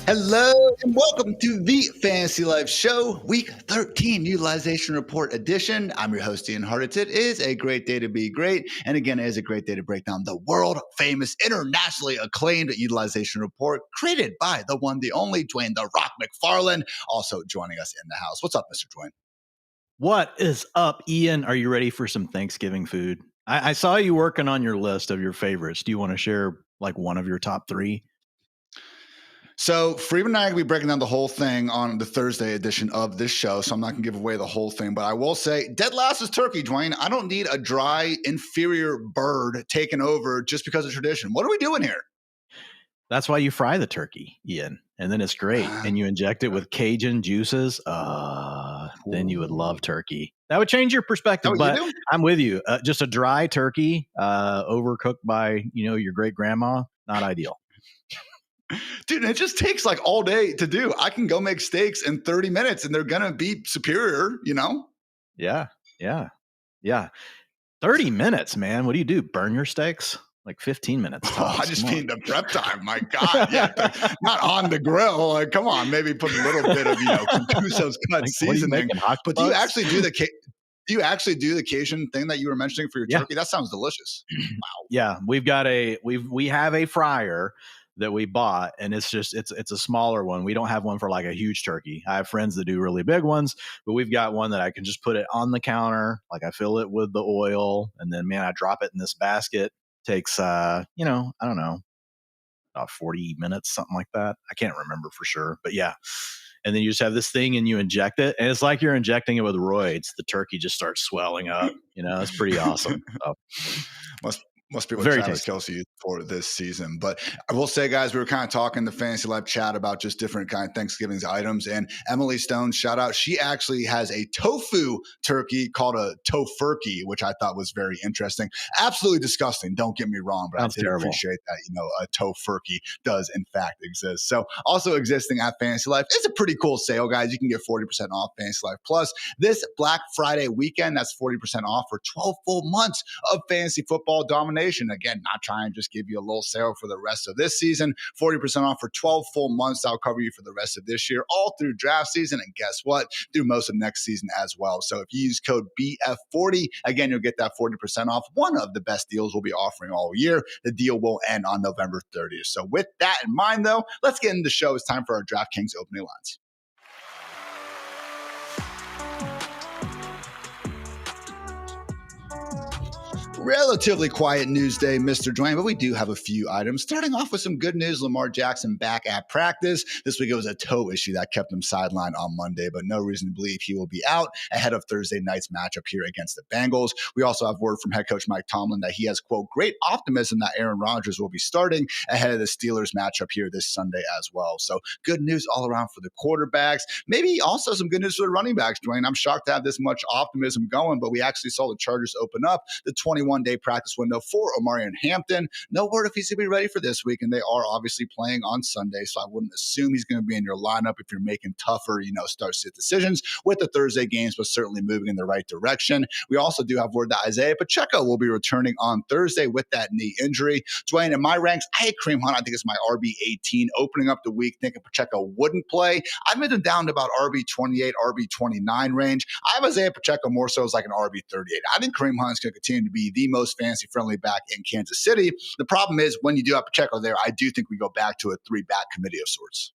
Hello and welcome to the Fantasy Life Show, Week 13 Utilization Report edition. I'm your host, Ian Hartitz. It is a great day to be great. And again, it is a great day to break down the world famous, internationally acclaimed utilization report created by the one, the only Dwain "The Rock" McFarland, also joining us in the house. What's up, Mr. Dwain? What is up, Ian? Are you ready for some Thanksgiving food? I saw you working on your list of your favorites. Do you want to share like one of your top three? So Freeman and I are going to be breaking down the whole thing on the Thursday edition of this show, so I'm not going to give away the whole thing. But I will say, dead last is turkey, Dwain. I don't need a dry, inferior bird taking over just because of tradition. What are we doing here? That's why you fry the turkey, Ian, and then it's great. And you inject it with Cajun juices. Then you would love turkey. That would change your perspective, but I'm with you. Just a dry turkey, overcooked by, your great grandma, not ideal. Dude, it just takes like all day to do. I can go make steaks in 30 minutes and they're going to be superior, Yeah. 30 minutes, man. What do you do? Burn your steaks? Like 15 minutes. I just mean the prep time. My God. Yeah. Not on the grill. Like, come on, maybe put a little bit of, Contuso's cut like, seasoning. But do you actually do the Cajun thing that you were mentioning for your turkey? That sounds delicious. Wow. Yeah. We have a fryer that we bought, and it's a smaller one. We don't have one for like a huge turkey. I have friends that do really big ones, but we've got one that I can just put it on the counter. Like I fill it with the oil, and then I drop it in this basket. Takes I don't know, about 40 minutes, something like that. I can't remember for sure, but yeah. And then you just have this thing and you inject it, and it's like you're injecting it with roids. The turkey just starts swelling up. It's pretty awesome. Must be what Travis Kelce used for this season. But I will say, guys, we were kind of talking in the Fantasy Life chat about just different kind of Thanksgiving items. And Emily Stone, shout out, she actually has a tofu turkey called a tofurkey, which I thought was very interesting. Absolutely disgusting. Don't get me wrong, but I did appreciate that, a tofurkey does in fact exist. So also existing at Fantasy Life is a pretty cool sale, guys. You can get 40% off Fantasy Life Plus this Black Friday weekend. That's 40% off for 12 full months of fantasy football domination. Again, not trying to just give you a little sale for the rest of this season. 40% off for 12 full months. That'll cover you for the rest of this year, all through draft season. And guess what? Through most of next season as well. So if you use code BF40, again, you'll get that 40% off. One of the best deals we'll be offering all year. The deal will end on November 30th. So with that in mind, though, let's get into the show. It's time for our DraftKings opening lines. Relatively quiet news day, Mr. Dwain, but we do have a few items. Starting off with some good news, Lamar Jackson back at practice. This week it was a toe issue that kept him sidelined on Monday, but no reason to believe he will be out ahead of Thursday night's matchup here against the Bengals. We also have word from head coach Mike Tomlin that he has, quote, great optimism that Aaron Rodgers will be starting ahead of the Steelers matchup here this Sunday as well. So good news all around for the quarterbacks. Maybe also some good news for the running backs, Dwain. I'm shocked to have this much optimism going, but we actually saw the Chargers open up the 21-day practice window for Omarion Hampton. No word if he's going to be ready for this week, and they are obviously playing on Sunday, so I wouldn't assume he's going to be in your lineup if you're making tougher, start-sit decisions with the Thursday games, but certainly moving in the right direction. We also do have word that Isaiah Pacheco will be returning on Thursday with that knee injury. Dwain, in my ranks, I had Kareem Hunt. I think it's my RB18 opening up the week, thinking Pacheco wouldn't play. I've been down to about RB28, RB29 range. I have Isaiah Pacheco more so as like an RB38. I think Kareem Hunt is going to continue to be the most fantasy-friendly back in Kansas City. The problem is when you do have Pacheco there, I do think we go back to a three-back committee of sorts.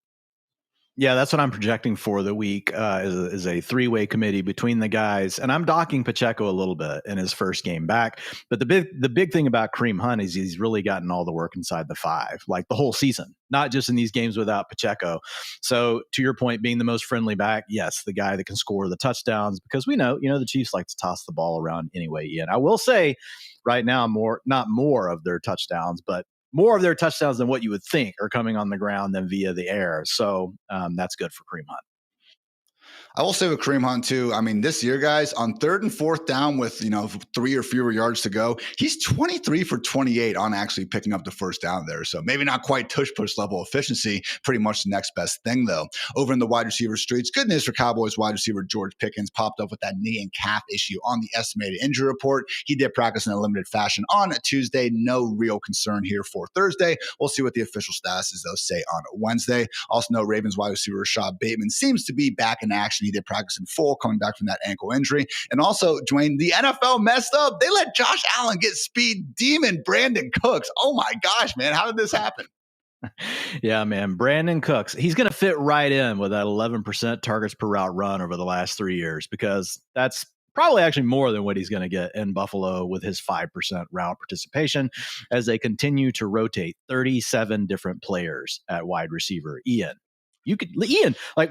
Yeah, that's what I'm projecting for the week is a three-way committee between the guys. And I'm docking Pacheco a little bit in his first game back. But the big thing about Kareem Hunt is he's really gotten all the work inside the five, like the whole season, not just in these games without Pacheco. So to your point, being the most friendly back, yes, the guy that can score the touchdowns, because we know, the Chiefs like to toss the ball around anyway. Ian, I will say right now, not more of their touchdowns, but more of their touchdowns than what you would think are coming on the ground than via the air. So that's good for Kareem Hunt. I will say with Kareem Hunt too. I mean, this year, guys, on 3rd and 4th down with 3 or fewer yards to go, he's 23 for 28 on actually picking up the first down there. So maybe not quite tush push level efficiency. Pretty much the next best thing though. Over in the wide receiver streets, good news for Cowboys wide receiver George Pickens popped up with that knee and calf issue on the estimated injury report. He did practice in a limited fashion on Tuesday. No real concern here for Thursday. We'll see what the official status is though. Say on Wednesday. Also, know Ravens wide receiver Rashad Bateman seems to be back in action. He did practice in full, coming back from that ankle injury. And also, Dwayne, the NFL messed up. They let Josh Allen get speed demon Brandon Cooks. Oh my gosh, man. How did this happen? Yeah, man. Brandon Cooks, he's going to fit right in with that 11% targets per route run over the last 3 years, because that's probably actually more than what he's going to get in Buffalo with his 5% route participation as they continue to rotate 37 different players at wide receiver. Ian,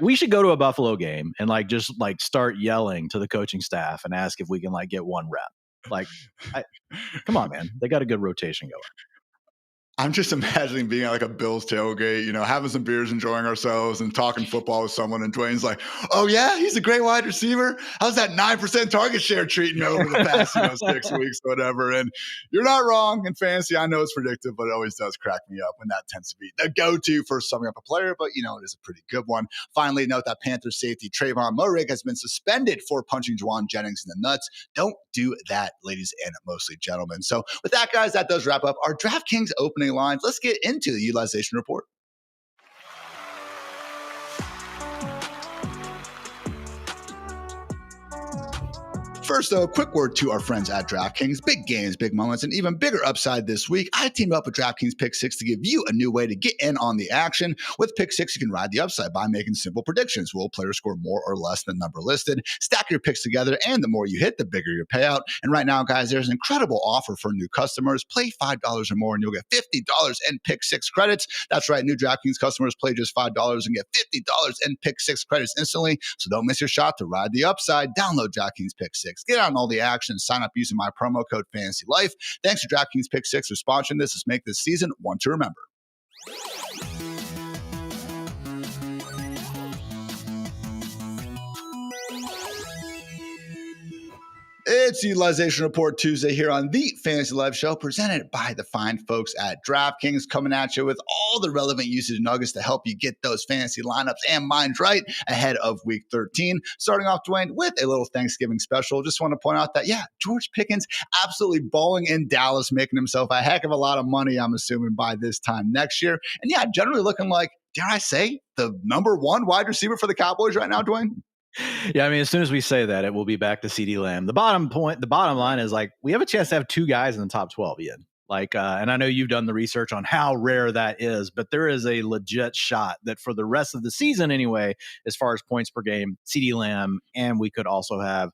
we should go to a Buffalo game and just start yelling to the coaching staff and ask if we can get one rep. Come on, man. They got a good rotation going. I'm just imagining being at a Bills tailgate, having some beers, enjoying ourselves and talking football with someone. And Dwayne's like, oh yeah, he's a great wide receiver. How's that 9% target share treating you over the past, 6 weeks, whatever. And you're not wrong in fantasy. I know it's predictive, but it always does crack me up when that tends to be the go-to for summing up a player. But, it is a pretty good one. Finally, note that Panthers safety Trayvon Moehrig has been suspended for punching Juwan Jennings in the nuts. Don't do that, ladies and mostly gentlemen. So with that, guys, that does wrap up our DraftKings opening lines. Let's get into the utilization report. First, though, a quick word to our friends at DraftKings. Big games, big moments, and even bigger upside this week. I teamed up with DraftKings Pick 6 to give you a new way to get in on the action. With Pick 6, you can ride the upside by making simple predictions. Will players score more or less than the number listed? Stack your picks together, and the more you hit, the bigger your payout. And right now, guys, there's an incredible offer for new customers. Play $5 or more, and you'll get $50 in Pick 6 credits. That's right, new DraftKings customers play just $5 and get $50 in Pick 6 credits instantly. So don't miss your shot to ride the upside. Download DraftKings Pick 6. Get on all the action. Sign up using my promo code FANTASYLIFE. Thanks to DraftKings Pick 6 for sponsoring this. Let's make this season one to remember. It's Utilization Report Tuesday here on the Fantasy Live Show, presented by the fine folks at DraftKings, coming at you with all the relevant usage nuggets to help you get those fantasy lineups and minds right ahead of Week 13. Starting off, Dwayne, with a little Thanksgiving special. Just want to point out that, George Pickens absolutely balling in Dallas, making himself a heck of a lot of money, I'm assuming, by this time next year. And generally looking like, dare I say, the number one wide receiver for the Cowboys right now, Dwayne? Yeah, I mean, as soon as we say that, it will be back to CeeDee Lamb. The bottom line is we have a chance to have two guys in the top 12, Ian. And I know you've done the research on how rare that is, but there is a legit shot that for the rest of the season anyway, as far as points per game, CeeDee Lamb, and we could also have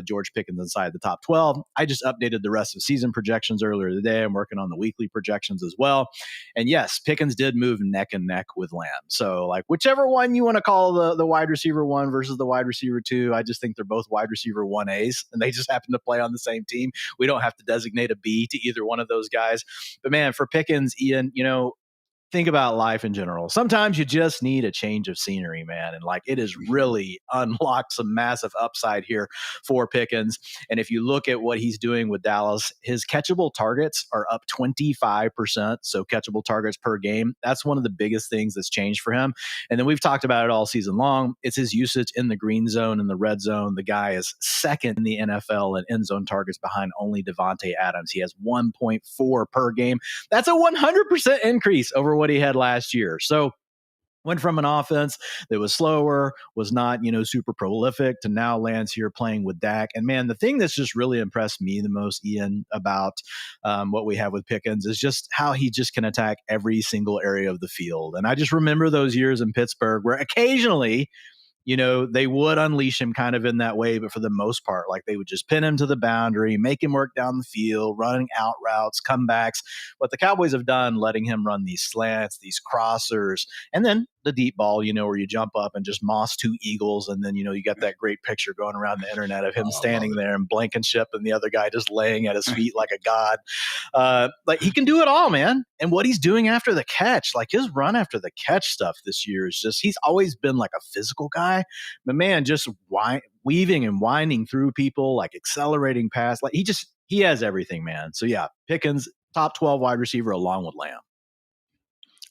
George Pickens inside the top 12. I just updated the rest of season projections earlier today. I'm working on the weekly projections as well. And yes, Pickens did move neck and neck with Lamb. So whichever one you want to call the wide receiver 1 versus the wide receiver 2, I just think they're both wide receiver 1As, and they just happen to play on the same team. We don't have to designate a B to either one of those guys. But man, for Pickens, Ian, think about life in general. Sometimes you just need a change of scenery, man. And it has really unlocked some massive upside here for Pickens. And if you look at what he's doing with Dallas, his catchable targets are up 25%. So catchable targets per game. That's one of the biggest things that's changed for him. And then we've talked about it all season long. It's his usage in the green zone and the red zone. The guy is second in the NFL in end zone targets behind only Devontae Adams. He has 1.4 per game. That's a 100% increase over what he had last year. So went from an offense that was slower, was not, super prolific, to now lands here playing with Dak. And man, the thing that's just really impressed me the most, Ian, about what we have with Pickens is just how he just can attack every single area of the field. And I just remember those years in Pittsburgh where occasionally, they would unleash him kind of in that way, but for the most part, they would just pin him to the boundary, make him work down the field, running out routes, comebacks. What the Cowboys have done, letting him run these slants, these crossers, and then the deep ball, where you jump up and just moss two eagles. And then, you got that great picture going around the internet of him standing there in Blankenship and the other guy just laying at his feet like a god. Like he can do it all, man. And what he's doing after the catch, like his run after the catch stuff this year is just, he's always been like a physical guy, but man, just weaving and winding through people, like accelerating past, like he has everything, man. So yeah, Pickens, top 12 wide receiver along with Lamb.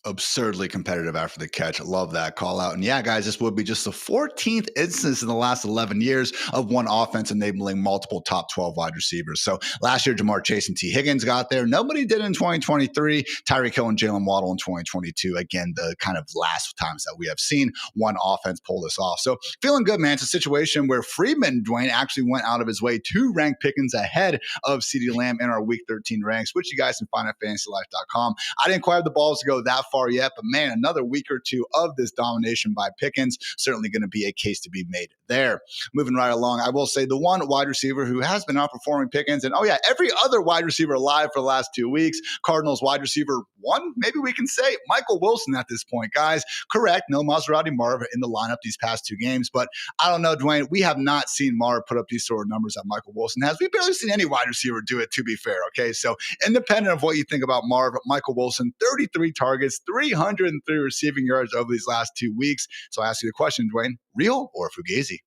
Absurdly competitive after the catch. Love that call out. And yeah, guys, this would be just the 14th instance in the last 11 years of one offense enabling multiple top 12 wide receivers. So last year, Jamar Chase and T. Higgins got there. Nobody did in 2023. Tyreek Hill and Jalen Waddle in 2022. Again, the kind of last times that we have seen one offense pull this off. So feeling good, man. It's a situation where Freeman Dwayne actually went out of his way to rank Pickens ahead of CeeDee Lamb in our Week 13 ranks, which you guys can find at fantasylife.com. I didn't quite have the balls to go that far yet, but man, another week or two of this domination by Pickens, certainly going to be a case to be made there. Moving right along, I will say the one wide receiver who has been outperforming Pickens, and every other wide receiver alive for the last 2 weeks, Cardinals wide receiver one, maybe we can say Michael Wilson at this point, guys. Correct, no Maserati Marv in the lineup these past 2 games, but I don't know, Dwayne, we have not seen Marv put up these sort of numbers that Michael Wilson has. We've barely seen any wide receiver do it, to be fair, okay? So independent of what you think about Marv, Michael Wilson, 33 targets, 303 receiving yards over these last 2 weeks. So I ask you the question, Dwayne, real or fugazi?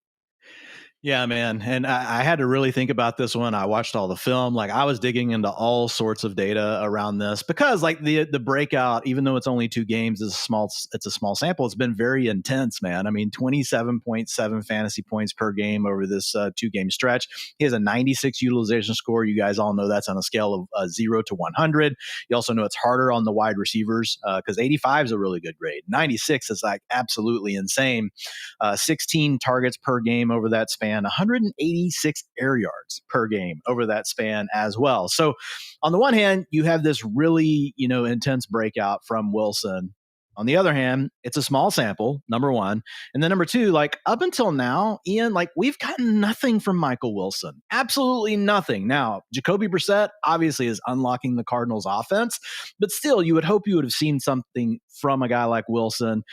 Yeah, man. And I had to really think about this one. I watched all the film. Like I was digging into all sorts of data around this because like the breakout, even though it's only 2 games, it's a small sample. It's been very intense, man. I mean, 27.7 fantasy points per game over this 2-game stretch. He has a 96 utilization score. You guys all know that's on a scale of 0 to 100. You also know it's harder on the wide receivers because 85 is a really good grade. 96 is like absolutely insane. 16 targets per game over that span. 186 air yards per game over that span as well. So on the one hand, you have this really, intense breakout from Wilson. On the other hand, it's a small sample, number one. And then number two, like up until now, Ian, like we've gotten nothing from Michael Wilson. Absolutely nothing. Now, Jacoby Brissett obviously is unlocking the Cardinals offense, but still you would hope you would have seen something from a guy like Wilson.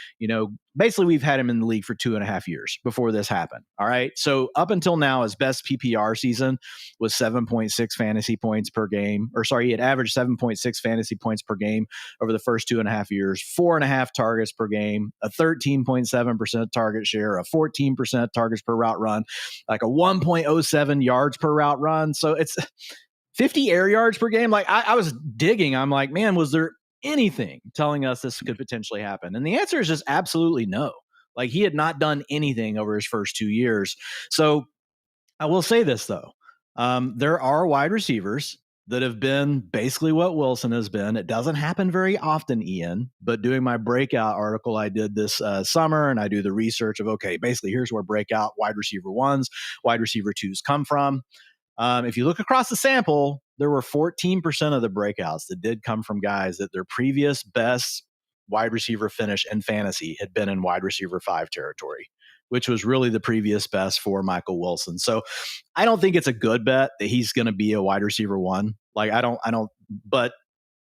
Basically we've had him in the league for 2.5 years before this happened. All right. So up until now, his best PPR season was 7.6 fantasy points per game, he had averaged 7.6 fantasy points per game over the first 2.5 years, 4.5 targets per game, a 13.7% target share, a 14% targets per route run, like a 1.07 yards per route run. So it's 50 air yards per game. Like I was digging. I'm like, man, was there anything telling us this could potentially happen? And the answer is just absolutely no. Like he had not done anything over his first 2 years. So I will say this though. There are wide receivers that have been basically what Wilson has been. It doesn't happen very often, Ian, but doing my breakout article I did this summer, and I do the research of, okay, basically here's where breakout wide receiver ones, wide receiver twos come from. If you look across the sample, there were 14% of the breakouts that did come from guys that their previous best wide receiver finish in fantasy had been in wide receiver 5 territory, which was really the previous best for Michael Wilson. So I don't think it's a good bet that he's going to be a wide receiver 1. Like I don't, but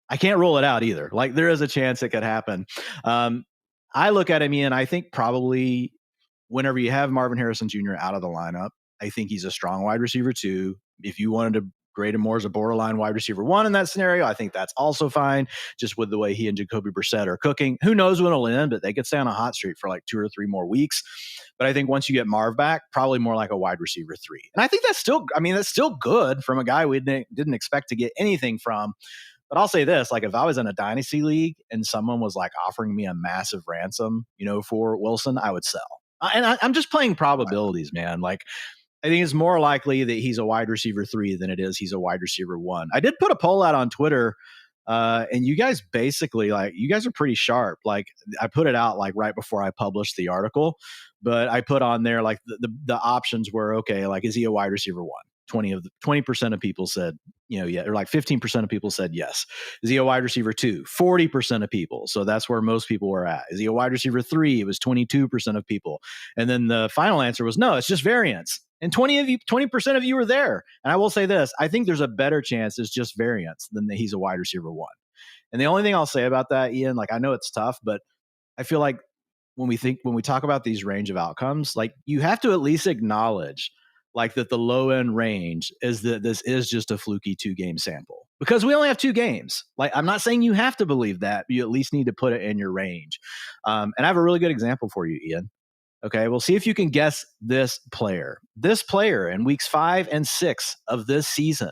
I can't rule it out either. Like there is a chance it could happen. I look at him, Ian, I think probably whenever you have Marvin Harrison Jr. out of the lineup, I think he's a strong wide receiver 2. If you wanted to grade him more as a borderline wide receiver 1 in that scenario, I think that's also fine, just with the way he and Jacoby Brissett are cooking. Who knows when it'll end, but they could stay on a hot streak for like 2 or 3 more weeks. But I think once you get Marv back, probably more like a wide receiver 3. And I think that's still good from a guy we didn't expect to get anything from. But I'll say this, like if I was in a dynasty league and someone was like offering me a massive ransom, for Wilson, I would sell. And I'm just playing probabilities, man. Like I think it's more likely that he's a wide receiver 3 than it is he's a wide receiver 1. I did put a poll out on Twitter, and you guys basically you guys are pretty sharp. Like I put it out like right before I published the article, but I put on there like the options were, okay, like is he a wide receiver 1? 20% of people said, yeah, or like 15% of people said yes. Is he a wide receiver 2? 40% of people. So that's where most people were at. Is he a wide receiver 3? It was 22% of people. And then the final answer was no, it's just variance. And 20% of you were there. And I will say this, I think there's a better chance it's just variance than that he's a wide receiver 1. And the only thing I'll say about that, Ian, like I know it's tough, but I feel like when we talk about these range of outcomes, like you have to at least acknowledge like that the low end range is that this is just a fluky 2-game sample because we only have 2 games. Like, I'm not saying you have to believe that, but you at least need to put it in your range. And I have a really good example for you, Ian. Okay, we'll see if you can guess this player. This player in weeks 5 and 6 of this season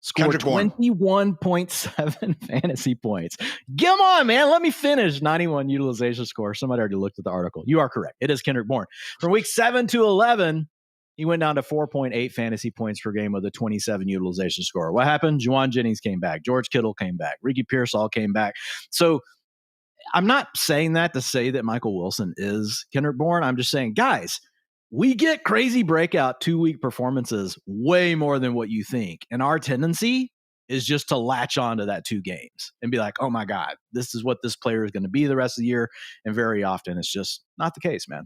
scored 21.7 fantasy points. Come on, man. Let me finish. 91 utilization score. Somebody already looked at the article. You are correct. It is Kendrick Bourne. From week 7 to 11, he went down to 4.8 fantasy points per game with a 27 utilization score. What happened? Juwan Jennings came back. George Kittle came back. Ricky Pearsall came back. So I'm not saying that to say that Michael Wilson is Kendrick Bourne. I'm just saying, guys, we get crazy breakout 2-week performances way more than what you think. And our tendency is just to latch on to that 2 games and be like, oh my God, this is what this player is going to be the rest of the year. And very often it's just not the case, man.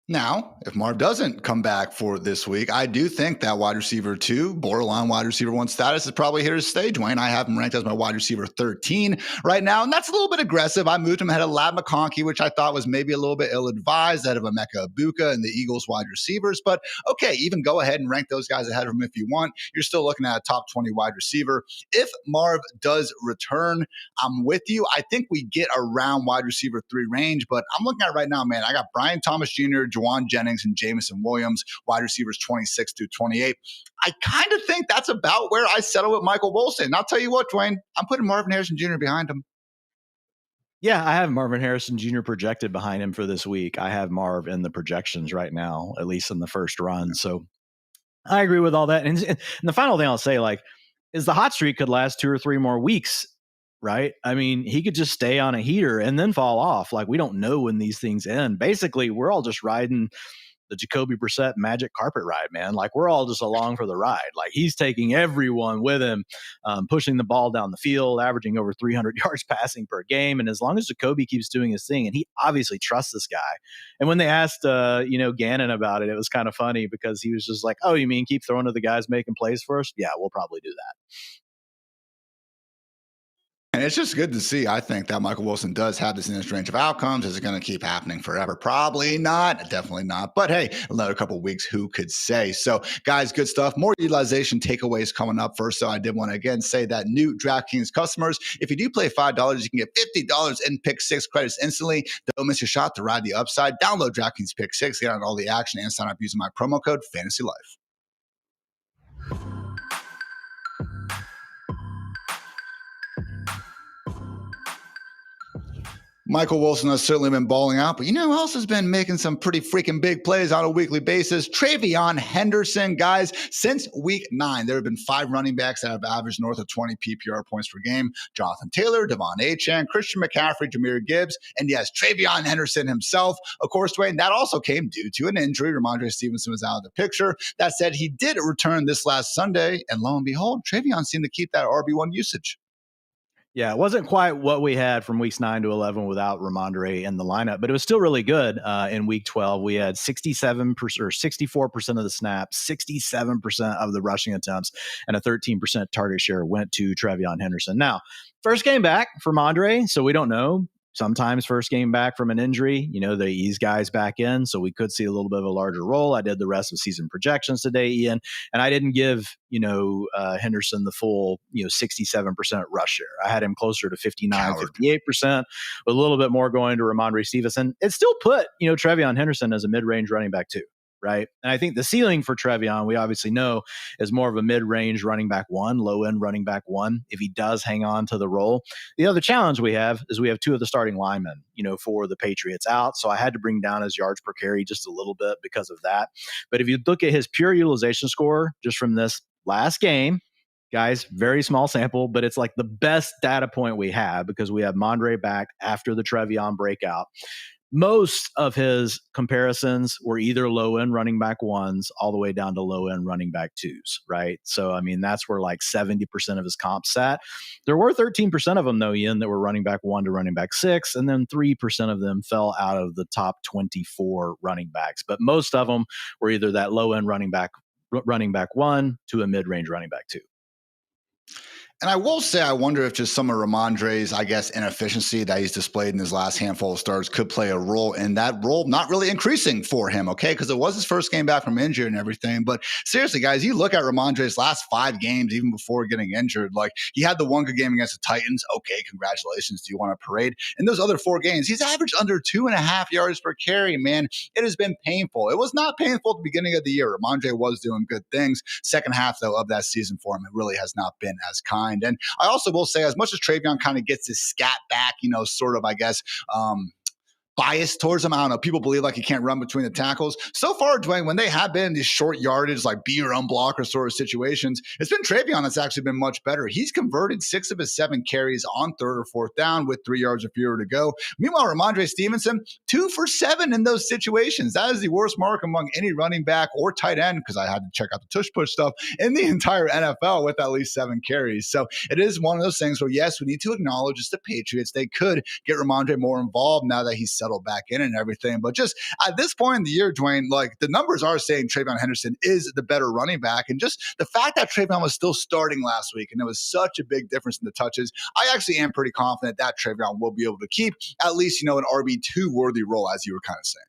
Now, if Marv doesn't come back for this week, I do think that wide receiver 2, borderline wide receiver 1 status is probably here to stay. Dwayne, I have him ranked as my wide receiver 13 right now, and that's a little bit aggressive. I moved him ahead of Ladd McConkey, which I thought was maybe a little bit ill-advised, ahead of Emeka Ibuka and the Eagles wide receivers. But okay, even go ahead and rank those guys ahead of him if you want. You're still looking at a top 20 wide receiver. If Marv does return, I'm with you. I think we get around wide receiver 3 range, but I'm looking at it right now, man. I got Brian Thomas Jr., Juwan Jennings, and Jameson Williams, wide receivers 26 through 28. I kind of think that's about where I settle with Michael Wilson. And I'll tell you what, Dwayne, I'm putting Marvin Harrison Jr. behind him. Yeah, I have Marvin Harrison Jr. projected behind him for this week. I have Marv in the projections right now, at least in the first run. So I agree with all that. And the final thing I'll say, like, is the hot streak could last 2 or 3 more weeks. Right? I mean, he could just stay on a heater and then fall off. Like, we don't know when these things end. Basically, we're all just riding the Jacoby Brissett magic carpet ride, man. Like, we're all just along for the ride. Like, he's taking everyone with him, pushing the ball down the field, averaging over 300 yards passing per game. And as long as Jacoby keeps doing his thing, and he obviously trusts this guy. And when they asked, Gannon about it, it was kind of funny because he was just like, oh, you mean keep throwing to the guys making plays for us? Yeah, we'll probably do that. And it's just good to see, I think, that Michael Wilson does have this in this range of outcomes. Is it going to keep happening forever? Probably not. Definitely not. But hey, another couple of weeks, who could say? So, guys, good stuff. More utilization takeaways coming up first. So I did want to, again, say that new DraftKings customers, if you do play $5, you can get $50 in Pick 6 credits instantly. Don't miss your shot to ride the upside. Download DraftKings Pick 6, get on all the action, and sign up using my promo code FANTASYLIFE. Michael Wilson has certainly been balling out, but you know who else has been making some pretty freaking big plays on a weekly basis? TreVeyon Henderson. Guys, since week 9, there have been 5 running backs that have averaged north of 20 PPR points per game. Jonathan Taylor, Devon Achane, Christian McCaffrey, Jahmyr Gibbs, and yes, TreVeyon Henderson himself. Of course, Dwayne, that also came due to an injury. Ramondre Stevenson was out of the picture. That said, he did return this last Sunday, and lo and behold, TreVeyon seemed to keep that RB1 usage. Yeah, it wasn't quite what we had from weeks 9 to 11 without Ramondre in the lineup, but it was still really good. In week 12, we had 67% or 64% of the snaps, 67% of the rushing attempts, and a 13% target share went to TreVeyon Henderson. Now, first game back for Ramondre, so we don't know. Sometimes first game back from an injury, they ease guys back in. So we could see a little bit of a larger role. I did the rest of season projections today, Ian, and I didn't give, Henderson the full, 67% rush share. I had him closer to 59, 58%, with a little bit more going to Ramondre Stevenson. It still put, TreVeyon Henderson as a mid-range running back too. Right. And I think the ceiling for TreVeyon, we obviously know, is more of a mid-range running back 1, low-end running back 1, if he does hang on to the role. The other challenge we have is we have 2 of the starting linemen, for the Patriots out. So I had to bring down his yards per carry just a little bit because of that. But if you look at his pure utilization score just from this last game, guys, very small sample, but it's like the best data point we have because we have Mondre back after the TreVeyon breakout. Most of his comparisons were either low-end running back 1s all the way down to low-end running back 2s, right? So, I mean, that's where like 70% of his comp sat. There were 13% of them, though, Ian, that were running back 1 to running back 6, and then 3% of them fell out of the top 24 running backs. But most of them were either that low-end running back 1 to a mid-range running back 2. And I will say, I wonder if just some of Ramondre's, I guess, inefficiency that he's displayed in his last handful of starts could play a role in that role not really increasing for him, okay? Because it was his first game back from injury and everything. But seriously, guys, you look at Ramondre's last 5 games, even before getting injured, like he had the one good game against the Titans. Okay, congratulations. Do you want a parade? In those other 4 games, he's averaged under 2.5 yards per carry, man. It has been painful. It was not painful at the beginning of the year. Ramondre was doing good things. Second half, though, of that season for him, it really has not been as kind. And I also will say, as much as Travion kind of gets his scat back, sort of, I guess, bias towards him. I don't know. People believe like he can't run between the tackles. So far, Dwayne, when they have been these short yardage, like be your own blocker sort of situations, it's been Travion that's actually been much better. He's converted 6 of his 7 carries on 3rd or 4th down with 3 yards or fewer to go. Meanwhile, Ramondre Stevenson, 2 for 7 in those situations. That is the worst mark among any running back or tight end, because I had to check out the tush push stuff, in the entire NFL with at least 7 carries. So it is one of those things where, yes, we need to acknowledge it's the Patriots. They could get Ramondre more involved now that he's settled back in and everything. But just at this point in the year, Dwayne, like the numbers are saying Travion Henderson is the better running back. And just the fact that Travion was still starting last week and there was such a big difference in the touches, I actually am pretty confident that Travion will be able to keep at least, an RB2 worthy role, as you were kind of saying.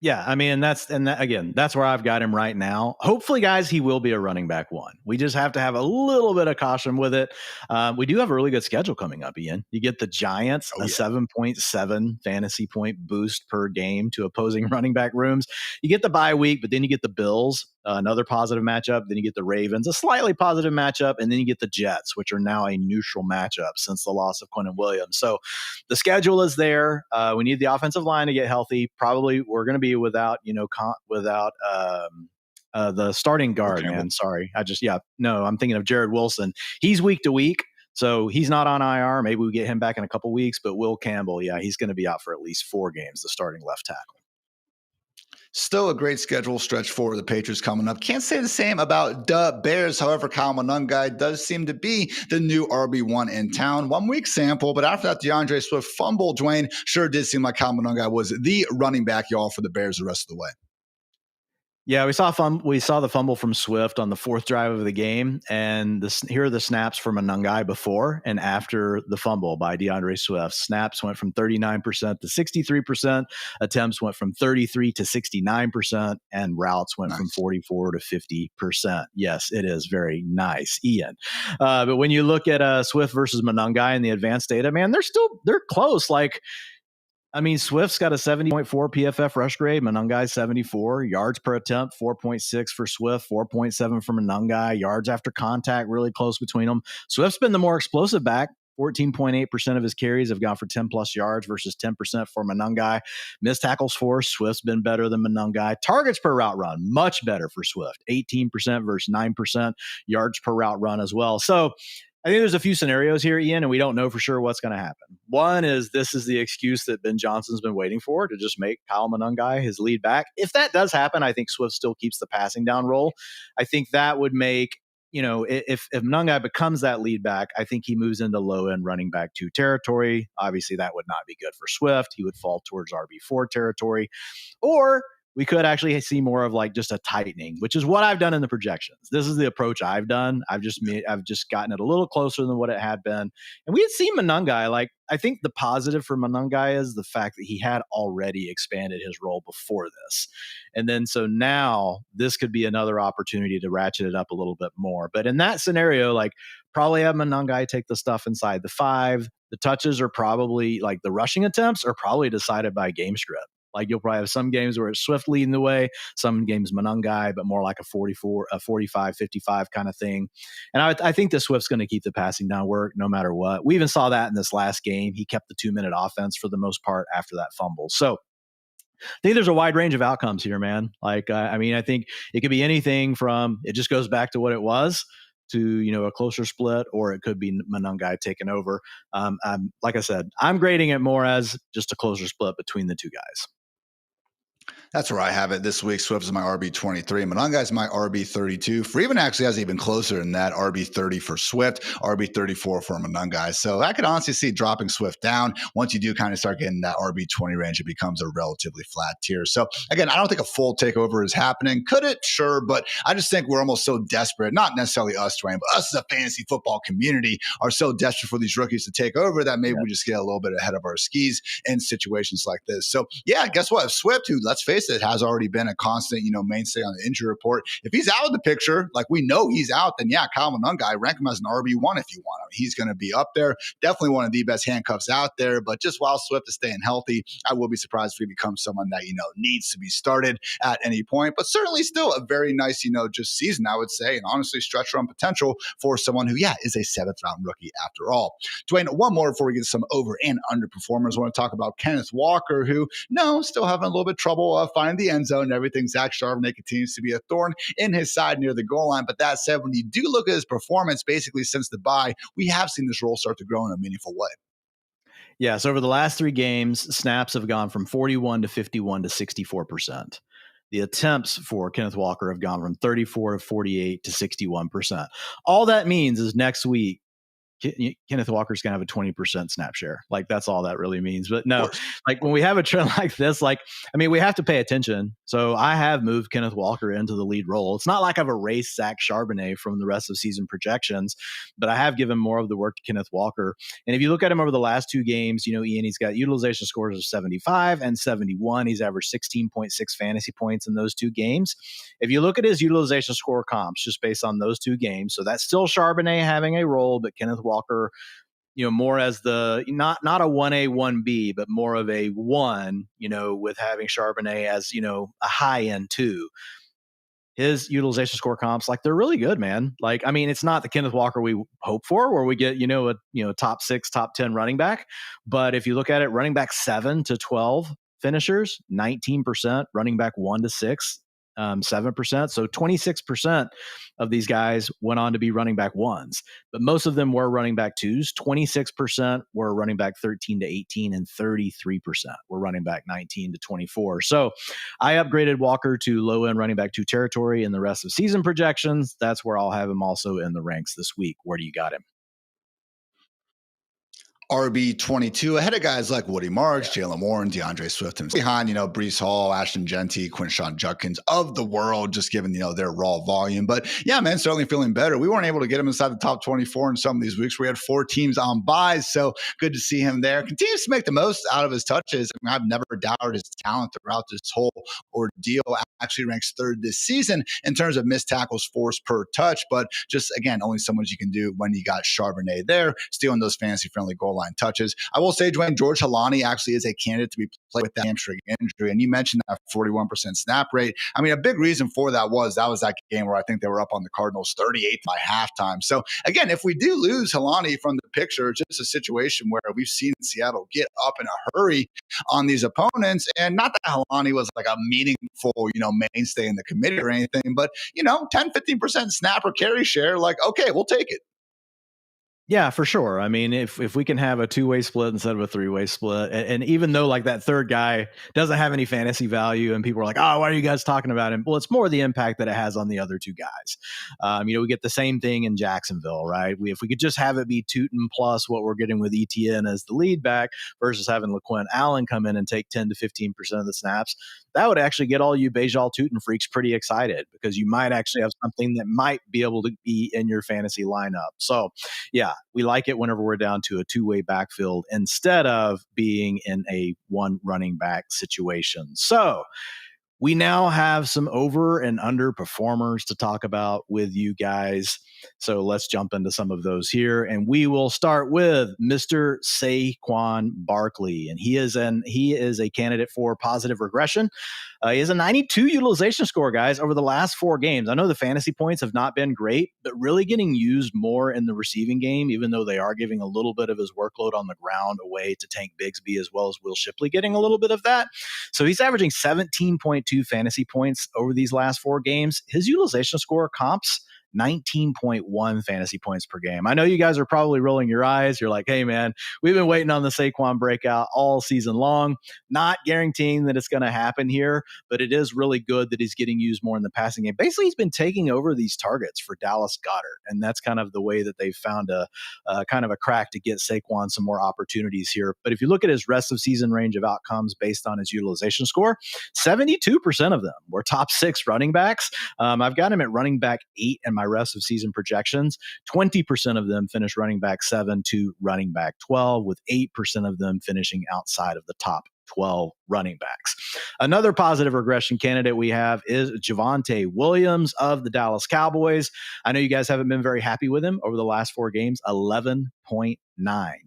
Yeah, I mean, that's where I've got him right now. Hopefully, guys, he will be a running back 1. We just have to have a little bit of caution with it. We do have a really good schedule coming up, Ian. You get the Giants, a 7.7 fantasy point boost per game to opposing running back rooms. You get the bye week, but then you get the Bills, another positive matchup. Then you get the Ravens, a slightly positive matchup. And then you get the Jets, which are now a neutral matchup since the loss of Quinnen Williams. So the schedule is there. We need the offensive line to get healthy. Probably we're going to be without the starting guard, Okay. man. Sorry. I'm thinking of Jared Wilson. He's week to week. So he's not on IR. Maybe we get him back in a couple weeks, but Will Campbell, he's going to be out for at least 4 games, the starting left tackle. Still a great schedule stretch for the Patriots coming up. Can't say the same about the Bears. However, Kyle Monangai does seem to be the new RB1 in town. 1 week sample, but after that DeAndre Swift fumble, Dwayne, sure did seem like Kyle Monangai was the running back, y'all, for the Bears the rest of the way. Yeah, we saw the fumble from Swift on the 4th drive of the game, and here are the snaps from Monangai before and after the fumble by DeAndre Swift. Snaps went from 39% to 63%. Attempts went from 33 to 69%, and routes went from 44 to 50%. Yes, it is very nice, Ian. But when you look at Swift versus Monangai in the advanced data, man, they're close. Like, I mean, Swift's got a 70.4 PFF rush grade. Monangai 74. Yards per attempt, 4.6 for Swift, 4.7 for Monangai. Yards after contact, really close between them. Swift's been the more explosive back. 14.8% of his carries have gone for 10-plus yards versus 10% for Monangai. Missed tackles for Swift's been better than Monangai. Targets per route run, much better for Swift. 18% versus 9%. Yards per route run as well. So I think there's a few scenarios here, Ian, and we don't know for sure what's going to happen. One is this is the excuse that Ben Johnson's been waiting for, to just make Kyle Monangai his lead back. If that does happen, I think Swift still keeps the passing down role. I think that would make, if Monangai becomes that lead back, I think he moves into low-end running back 2 territory. Obviously, that would not be good for Swift. He would fall towards RB4 territory. Or we could actually see more of like just a tightening, which is what I've done in the projections. This is the approach I've done. I've just gotten it a little closer than what it had been. And we had seen Monangai. Like, I think the positive for Monangai is the fact that he had already expanded his role before this. And then so now this could be another opportunity to ratchet it up a little bit more. But in that scenario, like, probably have Monangai take the stuff inside the 5. The touches are probably, like, the rushing attempts are probably decided by game script. Like, you'll probably have some games where it's Swift leading the way, some games Monangai, but more like a 45, 55 kind of thing. And I think that Swift's going to keep the passing down work no matter what. We even saw that in this last game. He kept the 2-minute offense for the most part after that fumble. So I think there's a wide range of outcomes here, man. Like, I think it could be anything from it just goes back to what it was to, a closer split, or it could be Monangai taking over. Like I said, I'm grading it more as just a closer split between the 2 guys. That's where I have it this week. Swift is my RB23. Mononga is my RB32. Freeman actually has even closer than that. RB30 for Swift, RB34 for Mononga. So I could honestly see dropping Swift down. Once you do kind of start getting that RB20 range, it becomes a relatively flat tier. So again, I don't think a full takeover is happening. Could it? Sure. But I just think we're almost so desperate, not necessarily us, Dwayne, but us as a fantasy football community are so desperate for these rookies to take over that maybe we just get a little bit ahead of our skis in situations like this. So yeah, guess what? Swift, who, let's face it, has already been a constant, mainstay on the injury report. If he's out of the picture, like we know he's out, then yeah, Kyle Monunga, I rank him as an RB1 if you want him. He's going to be up there. Definitely one of the best handcuffs out there. But just while Swift is staying healthy, I will be surprised if he becomes someone that, needs to be started at any point. But certainly still a very nice, just season, I would say, and honestly stretch run potential for someone who, is a 7th round rookie after all. Dwayne, one more before we get some over and underperformers. I want to talk about Kenneth Walker, who, still having a little bit of trouble finding the end zone and everything. Zach Charbonnet continues to be a thorn in his side near the goal line. But that said, when you do look at his performance, basically since the bye, we have seen this role start to grow in a meaningful way. Yeah, so over the last 3 games, snaps have gone from 41 to 51 to 64%. The attempts for Kenneth Walker have gone from 34 to 48 to 61%. All that means is next week, Kenneth Walker's going to have a 20% snap share. Like, that's all that really means. But no, like when we have a trend like this, we have to pay attention. So I have moved Kenneth Walker into the lead role. It's not like I've erased Zach Charbonnet from the rest of season projections, but I have given more of the work to Kenneth Walker. And if you look at him over the last 2 games, Ian, he's got utilization scores of 75 and 71. He's averaged 16.6 fantasy points in those 2 games. If you look at his utilization score comps, just based on those 2 games, so that's still Charbonnet having a role, but Kenneth Walker, more as the not a 1A, 1B, but more of a 1, with having Charbonnet as, a high end 2. His utilization score comps, they're really good, man. It's not the Kenneth Walker we hope for, where we get, a top 6, top 10 running back. But if you look at it, running back 7 to 12 finishers, 19%, running back 1 to 6, 7%. So 26% of these guys went on to be running back 1s, but most of them were running back 2s. 26% were running back 13 to 18, and 33% were running back 19 to 24. So I upgraded Walker to low end running back 2 territory in the rest of season projections. That's where I'll have him also in the ranks this week. Where do you got him? RB22 ahead of guys like Woody Marks, Jalen Warren, DeAndre Swift, and behind, Breece Hall, Ashton Genty, Quinshon Judkins of the world, just given, their raw volume. But yeah, man, certainly feeling better. We weren't able to get him inside the top 24 in some of these weeks. We had 4 teams on buys, so good to see him there. Continues to make the most out of his touches. I've never doubted his talent throughout this whole ordeal. Actually ranks 3rd this season in terms of missed tackles forced per touch, but just, again, only so much you can do when you got Charbonnet there, stealing those fantasy-friendly goal line touches. I will say, Dwayne, George Halani actually is a candidate to be played with that hamstring injury. And you mentioned that 41% snap rate. A big reason for that was that game where I think they were up on the Cardinals 38 by halftime. So again, if we do lose Halani from the picture, just a situation where we've seen Seattle get up in a hurry on these opponents. And not that Halani was like a meaningful, mainstay in the committee or anything, but 10, 15% snap or carry share, okay, we'll take it. Yeah, for sure. If we can have a 2-way split instead of a 3-way split, and even though that third guy doesn't have any fantasy value and people are like, oh, why are you guys talking about him? Well, it's more the impact that it has on the other 2 guys. We get the same thing in Jacksonville, right? If we could just have it be Tootin plus what we're getting with ETN as the lead back versus having LaQuinn Allen come in and take 10 to 15% of the snaps, that would actually get all you Bajal Tootin freaks pretty excited, because you might actually have something that might be able to be in your fantasy lineup. So yeah, we like it whenever we're down to a 2-way backfield instead of being in a 1 running back situation. So we now have some over and under performers to talk about with you guys. So let's jump into some of those here. And we will start with Mr. Saquon Barkley. And he is a candidate for positive regression. He has a 92 utilization score, guys, over the last 4 games. I know the fantasy points have not been great, but really getting used more in the receiving game, even though they are giving a little bit of his workload on the ground away to Tank Bigsby, as well as Will Shipley getting a little bit of that. So he's averaging 17.2 fantasy points over these last 4 games. His utilization score comps, 19.1 fantasy points per game. I know you guys are probably rolling your eyes. You're like, hey, man, we've been waiting on the Saquon breakout all season long. Not guaranteeing that it's going to happen here, but it is really good that he's getting used more in the passing game. Basically, he's been taking over these targets for Dallas Goedert, and that's kind of the way that they've found a kind of a crack to get Saquon some more opportunities here. But if you look at his rest of season range of outcomes based on his utilization score, 72% of them were top 6 running backs. I've got him at running back 8 in my rest of season projections. 20% of them finished running back 7 to running back 12, with 8% of them finishing outside of the top 12 running backs. Another positive regression candidate we have is Javonte Williams of the Dallas Cowboys. I know you guys haven't been very happy with him over the last 4 games, 11.9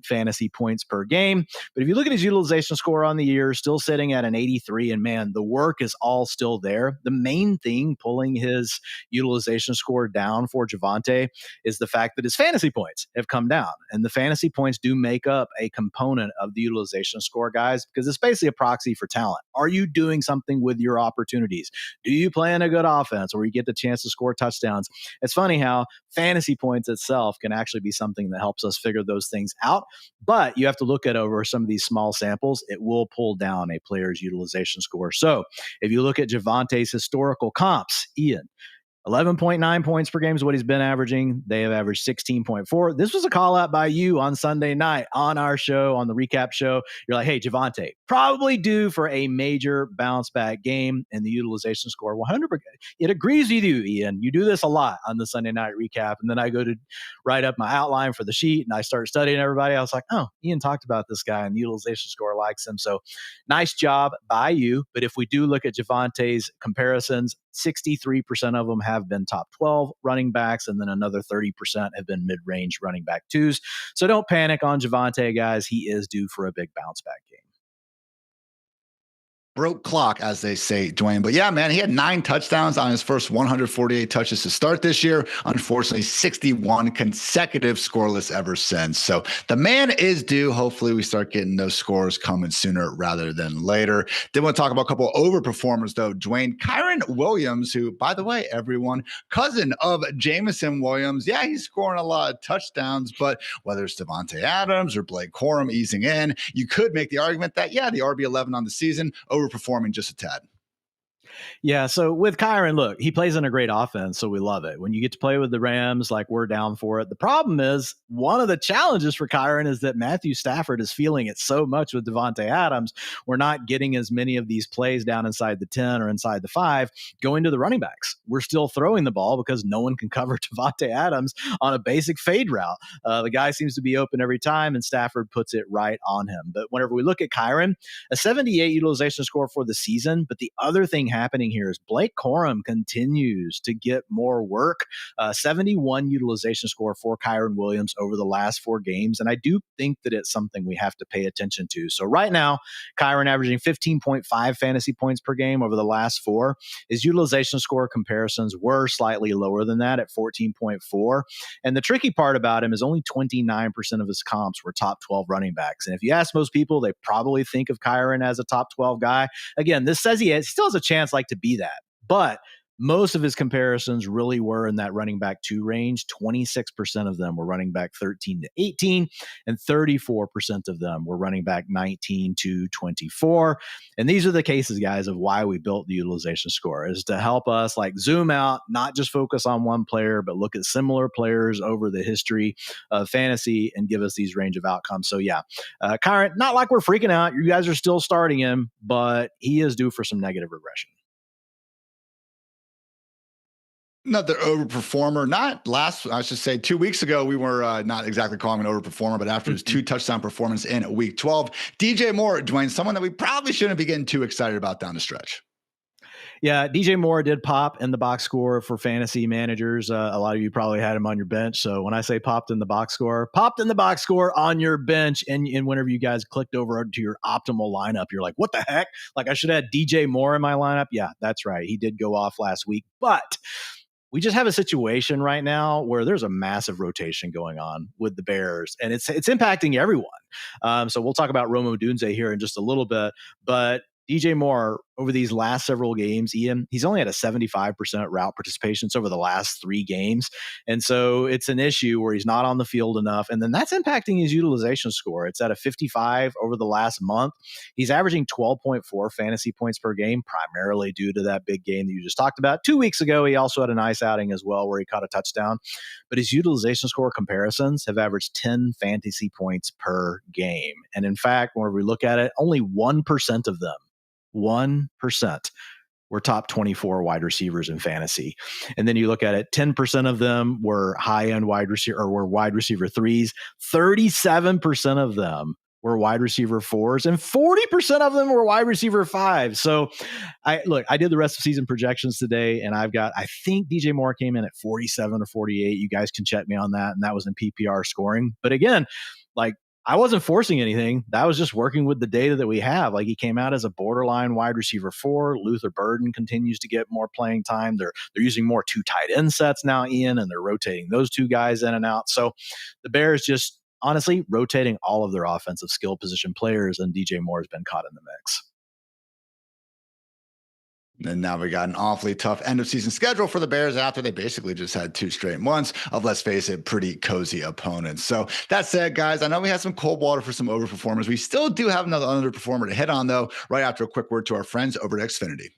fantasy points per game. But if you look at his utilization score on the year, still sitting at an 83, and man, the work is all still there. The main thing pulling his utilization score down for Javonte is the fact that his fantasy points have come down. And the fantasy points do make up a component of the utilization score, guys, because it's basically a proxy for talent. Are you doing something with your opportunities? Do you play in a good offense where you get the chance to score touchdowns? It's funny how fantasy points itself can actually be something that helps us figure those things out. But you have to look at over some of these small samples, it will pull down a player's utilization score. So if you look at Javonte's historical comps, Ian, 11.9 points per game is what he's been averaging. They have averaged 16.4. This was a call out by you on Sunday night on our show, on the recap show. You're like, hey, Javonte, probably due for a major bounce back game, and the utilization score 100%. It agrees with you, Ian. You do this a lot on the Sunday night recap. And then I go to write up my outline for the sheet and I start studying everybody. I was like, oh, Ian talked about this guy and the utilization score likes him. So nice job by you. But if we do look at Javonte's comparisons, 63% of them have been top 12 running backs, and then another 30% have been mid-range running back 2s. So don't panic on Javonte, guys. He is due for a big bounce back game. Broke clock, as they say, Dwain. But yeah, man, he had 9 touchdowns on his first 148 touches to start this year. Unfortunately, 61 consecutive scoreless ever since. So the man is due. Hopefully we start getting those scores coming sooner rather than later. Did want to talk about a couple of overperformers, though, Dwain. Kyren Williams, who, by the way, everyone, cousin of Jameson Williams. Yeah, he's scoring a lot of touchdowns, but whether it's Devontae Adams or Blake Corum easing in, you could make the argument that, yeah, the RB11 on the season, overperforming just a tad. Yeah, so with Kyren, look, he plays in a great offense, so we love it. When you get to play with the Rams, like, we're down for it. The problem is, one of the challenges for Kyren is that Matthew Stafford is feeling it so much with Devontae Adams. We're not getting as many of these plays down inside the 10 or inside the 5 going to the running backs. We're still throwing the ball because no one can cover Devontae Adams on a basic fade route. The guy seems to be open every time, and Stafford puts it right on him. But whenever we look at Kyren, a 78 utilization score for the season, but the other thing happening here is Blake Corum continues to get more work. 71 utilization score for Kyren Williams over the last 4 games. And I do think that it's something we have to pay attention to. So right now, Kyren averaging 15.5 fantasy points per game over the last 4. His utilization score comparisons were slightly lower than that at 14.4. And the tricky part about him is only 29% of his comps were top 12 running backs. And if you ask most people, they probably think of Kyren as a top 12 guy. Again, this says he still has a chance to be that. But most of his comparisons really were in that running back 2 range. 26% of them were running back 13 to 18, and 34% of them were running back 19 to 24. And these are the cases, guys, of why we built the utilization score, is to help us zoom out, not just focus on one player, but look at similar players over the history of fantasy and give us these range of outcomes. So yeah, Kyren, not like we're freaking out. You guys are still starting him, but he is due for some negative regression. Another overperformer, I should say 2 weeks ago, we were not exactly calling him an overperformer, but after his 2 touchdown performance in week 12, DJ Moore, Dwain, someone that we probably shouldn't be getting too excited about down the stretch. Yeah, DJ Moore did pop in the box score for fantasy managers. A lot of you probably had him on your bench. So when I say popped in the box score on your bench. And whenever you guys clicked over to your optimal lineup, you're like, what the heck? I should have had DJ Moore in my lineup. Yeah, that's right. He did go off last week. But we just have a situation right now where there's a massive rotation going on with the Bears, and it's impacting everyone. So we'll talk about Rome Odunze here in just a little bit, but DJ Moore over these last several games, Ian, he's only had a 75% route participation over the last 3 games. And so it's an issue where he's not on the field enough. And then that's impacting his utilization score. It's at a 55 over the last month. He's averaging 12.4 fantasy points per game, primarily due to that big game that you just talked about. 2 weeks ago, he also had a nice outing as well where he caught a touchdown. But his utilization score comparisons have averaged 10 fantasy points per game. And in fact, whenever we look at it, only 1% of them, 1% were top 24 wide receivers in fantasy. And then you look at it, 10% of them were high-end wide receiver or were wide receiver 3s. 37% of them were wide receiver 4s, and 40% of them were wide receiver 5s. So I did the rest of season projections today, and I think DJ Moore came in at 47 or 48. You guys can check me on that. And that was in PPR scoring. But again, I wasn't forcing anything. That was just working with the data that we have. He came out as a borderline wide receiver 4. Luther Burden continues to get more playing time. They're using more 2 tight end sets now, Ian, and they're rotating those 2 guys in and out. So the Bears just honestly rotating all of their offensive skill position players, and DJ Moore has been caught in the mix. And now we got an awfully tough end of season schedule for the Bears after they basically just had 2 straight months of, let's face it, pretty cozy opponents. So that said, guys, I know we had some cold water for some overperformers. We still do have another underperformer to hit on, though, right after a quick word to our friends over at Xfinity.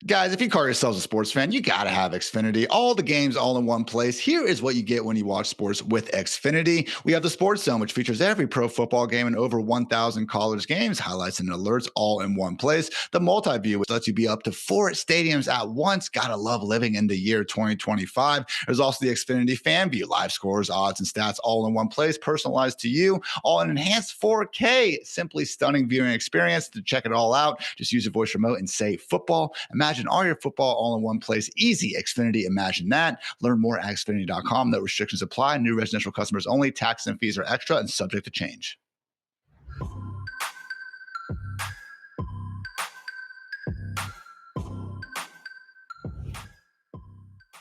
Guys, if you call yourselves a sports fan, you got to have Xfinity. All the games all in one place. Here is what you get when you watch sports with Xfinity. We have the Sports Zone, which features every pro football game and over 1,000 college games, highlights and alerts all in one place. The Multi-View, which lets you be up to 4 stadiums at once. Gotta love living in the year 2025. There's also the Xfinity Fan View, live scores, odds, and stats all in one place, personalized to you, all in enhanced 4K. Simply stunning viewing experience. To check it all out, just use your voice remote and say football. Imagine all your football all in one place. Easy. Xfinity, imagine that. Learn more at Xfinity.com. No restrictions apply. New residential customers only. Taxes and fees are extra and subject to change.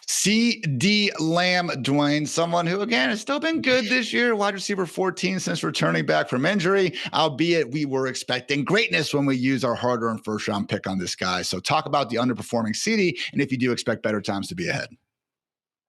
C.D. Lamb, Dwain, someone who, again, has still been good this year, wide receiver 14 since returning back from injury, albeit we were expecting greatness when we use our hard-earned first-round pick on this guy. So talk about the underperforming C.D. and if you do expect better times to be ahead.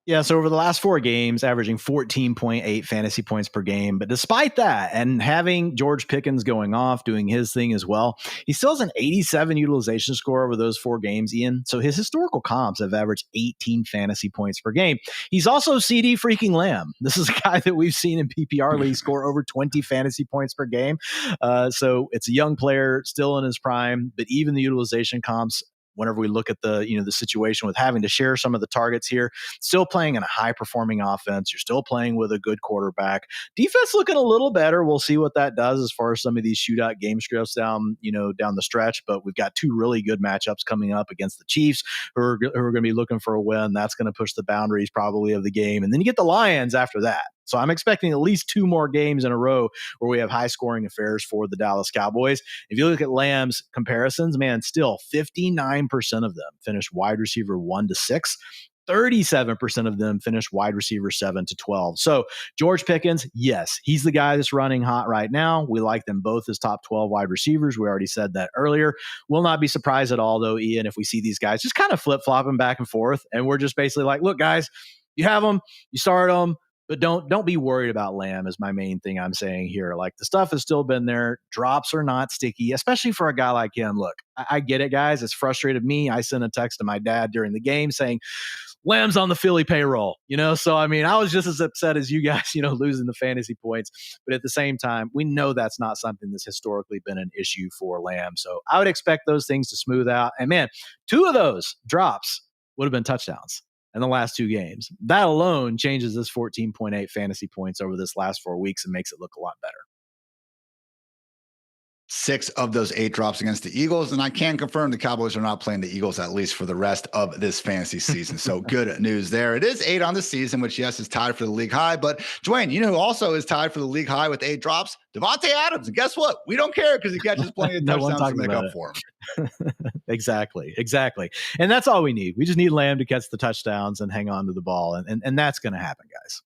Yeah, so over the last 4 games, averaging 14.8 fantasy points per game. But despite that, and having George Pickens going off, doing his thing as well, he still has an 87 utilization score over those 4 games, Ian. So his historical comps have averaged 18 fantasy points per game. He's also CD freaking Lamb. This is a guy that we've seen in PPR league score over 20 fantasy points per game. So it's a young player, still in his prime, but even the utilization comps, whenever we look at the situation with having to share some of the targets here, still playing in a high performing offense. You're still playing with a good quarterback. Defense looking a little better. We'll see what that does as far as some of these shootout game scripts down the stretch. But we've got 2 really good matchups coming up against the Chiefs, who are going to be looking for a win. That's going to push the boundaries probably of the game. And then you get the Lions after that. So I'm expecting at least 2 more games in a row where we have high scoring affairs for the Dallas Cowboys. If you look at Lamb's comparisons, man, still 59% of them finished wide receiver 1 to 6. 37% of them finished wide receiver 7 to 12. So George Pickens, yes, he's the guy that's running hot right now. We like them both as top 12 wide receivers. We already said that earlier. We'll not be surprised at all, though, Ian, if we see these guys just kind of flip-flopping back and forth. And we're just basically like, look, guys, you have them, you start them, but don't be worried about Lamb is my main thing I'm saying here. Like, the stuff has still been there. Drops are not sticky, especially for a guy like him. Look, I get it, guys. It's frustrated me. I sent a text to my dad during the game saying, Lamb's on the Philly payroll, So, I mean, I was just as upset as you guys, losing the fantasy points. But at the same time, we know that's not something that's historically been an issue for Lamb. So I would expect those things to smooth out. And man, 2 of those drops would have been touchdowns in the last 2 games. That alone changes this 14.8 fantasy points over this last 4 weeks and makes it look a lot better. 6 of those 8 drops against the Eagles. And I can confirm the Cowboys are not playing the Eagles, at least for the rest of this fantasy season. So good news there. It is 8 on the season, which, yes, is tied for the league high. But Dwain, you know who also is tied for the league high with 8 drops? Devontae Adams. And guess what? We don't care because he catches plenty of touchdowns to make up for him. Exactly. And that's all we need. We just need Lamb to catch the touchdowns and hang on to the ball. And that's going to happen, guys.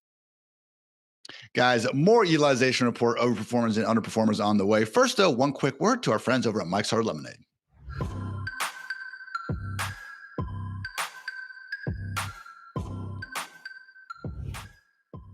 Guys, more utilization report overperformers and underperformers on the way. First, though, one quick word to our friends over at Mike's Hard Lemonade.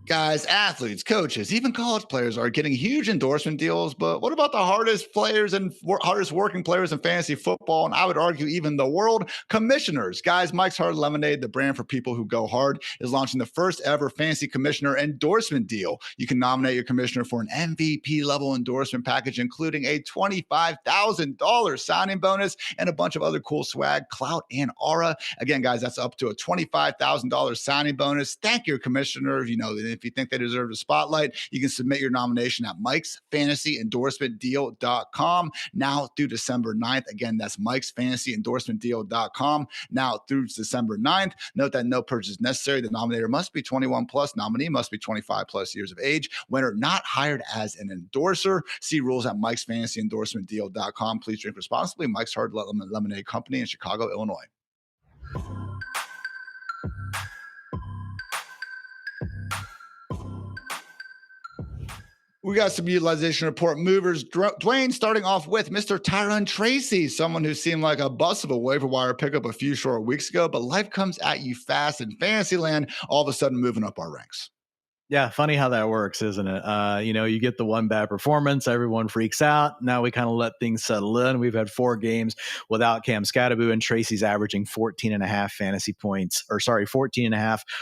Guys, athletes, coaches, even college players are getting huge endorsement deals. But what about the hardest players and hardest working players in fantasy football? And I would argue even the world, commissioners. Guys, Mike's Hard Lemonade, the brand for people who go hard, is launching the first ever fantasy commissioner endorsement deal. You can nominate your commissioner for an MVP level endorsement package, including a $25,000 signing bonus and a bunch of other cool swag, clout, and aura. Again, guys, that's up to a $25,000 signing bonus. Thank your commissioner. If you think they deserve a spotlight, you can submit your nomination at mikesfantasyendorsementdeal.com now through December 9th. Again, that's mikesfantasyendorsementdeal.com now through December 9th. Note that no purchase is necessary. The nominator must be 21 plus. Nominee must be 25 plus years of age. Winner not hired as an endorser. See rules at mikesfantasyendorsementdeal.com. Please drink responsibly. Mike's Hard Lemonade Company in Chicago, Illinois. We got some utilization report movers. Dwain, starting off with Mr. Tyrone Tracy, someone who seemed like a bust of a waiver wire pickup a few short weeks ago, but life comes at you fast in fantasy land, all of a sudden moving up our ranks. Yeah, funny how that works, isn't it? You get the one bad performance, everyone freaks out. Now we kind of let things settle in. We've had 4 games without Cam Scatterbo, and Tracy's averaging 14 and a half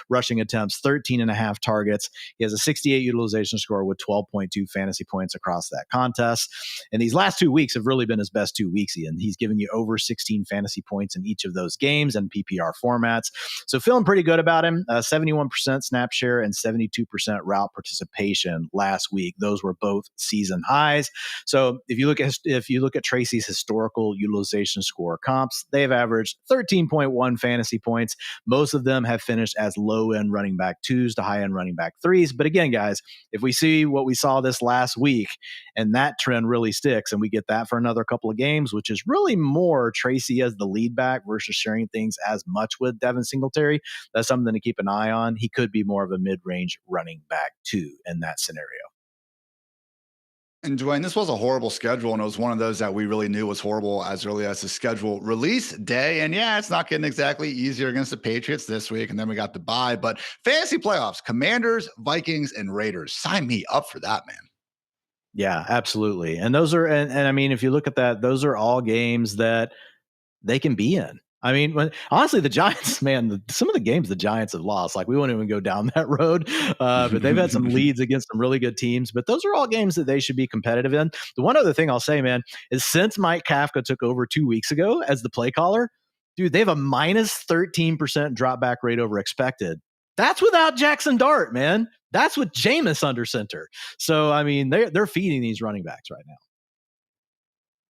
rushing attempts, 13 and a half targets. He has a 68 utilization score with 12.2 fantasy points across that contest. And these last 2 weeks have really been his best 2 weeks, Ian. He's given you over 16 fantasy points in each of those games and PPR formats. So feeling pretty good about him. 71% snap share and 72% route participation last week. Those were both season highs. So if you look at Tracy's historical utilization score comps, they've averaged 13.1 fantasy points. Most of them have finished as low-end running back 2s to high-end running back 3s. But again, guys, if we see what we saw this last week and that trend really sticks and we get that for another couple of games, which is really more Tracy as the lead back versus sharing things as much with Devin Singletary, that's something to keep an eye on. He could be more of a mid-range running back too in that scenario. And Dwain, this was a horrible schedule, and it was one of those that we really knew was horrible as early as the schedule release day. And yeah, it's not getting exactly easier against the Patriots this week, and then we got the bye. But fantasy playoffs, Commanders, Vikings, and Raiders. Sign me up for that, man. Yeah, absolutely. And those are, and I mean, if you look at that, those are all games that they can be in. I mean, honestly, the Giants, man, some of the games the Giants have lost, like we won't even go down that road, but they've had some leads against some really good teams, but those are all games that they should be competitive in. The one other thing I'll say, man, is since Mike Kafka took over 2 weeks ago as the play caller, dude, they have a minus 13% drop back rate over expected. That's without Jackson Dart, man. That's with Jameis under center. So, I mean, they're feeding these running backs right now.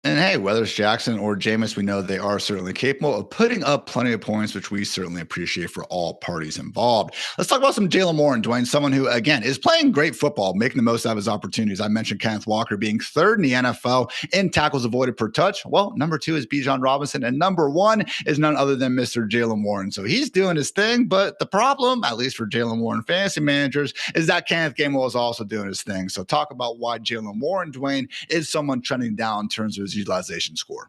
And hey, whether it's Jackson or Jameis, we know they are certainly capable of putting up plenty of points, which we certainly appreciate for all parties involved. Let's talk about some Jalen Warren, Dwain, someone who, again, is playing great football, making the most out of his opportunities. I mentioned Kenneth Walker being 3rd in the NFL in tackles avoided per touch. Well, number 2 is Bijan Robinson, and number 1 is none other than Mr. Jalen Warren. So he's doing his thing, but the problem, at least for Jalen Warren fantasy managers, is that Kenneth Gainwell is also doing his thing. So talk about why Jalen Warren, Dwain, is someone trending down in terms of his utilization score.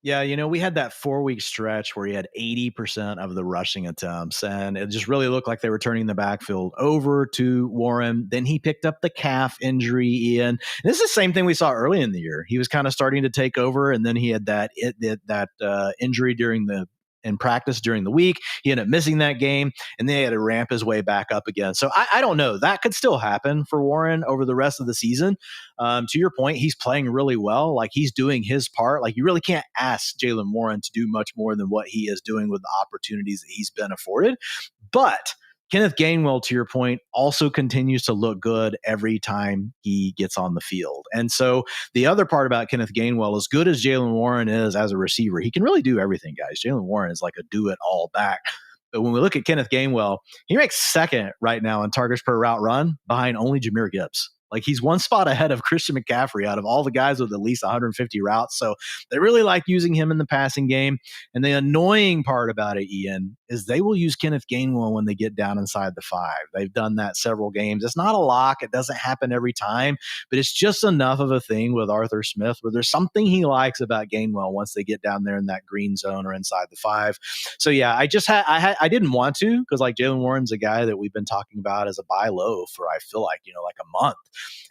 Yeah, we had that 4-week stretch where he had 80% of the rushing attempts, and it just really looked like they were turning the backfield over to Warren. Then he picked up the calf injury, Ian. And this is the same thing we saw early in the year. He was kind of starting to take over, and then he had that injury in practice during the week. He ended up missing that game, and then he had to ramp his way back up again. So I don't know. That could still happen for Warren over the rest of the season. To your point, he's playing really well. Like, he's doing his part. Like, you really can't ask Jalen Warren to do much more than what he is doing with the opportunities that he's been afforded. But Kenneth Gainwell, to your point, also continues to look good every time he gets on the field. And so the other part about Kenneth Gainwell, as good as Jalen Warren is as a receiver, he can really do everything, guys. Jalen Warren is like a do-it-all back. But when we look at Kenneth Gainwell, he ranks 2nd right now in targets per route run behind only Jahmyr Gibbs. Like he's one spot ahead of Christian McCaffrey out of all the guys with at least 150 routes. So they really like using him in the passing game. And the annoying part about it, Ian, is they will use Kenneth Gainwell when they get down inside the 5. They've done that several games. It's not a lock. It doesn't happen every time, but it's just enough of a thing with Arthur Smith where there's something he likes about Gainwell once they get down there in that green zone or inside the 5. So yeah, I didn't want to, because like Jaylen Warren's a guy that we've been talking about as a buy low for, I feel like, like a month.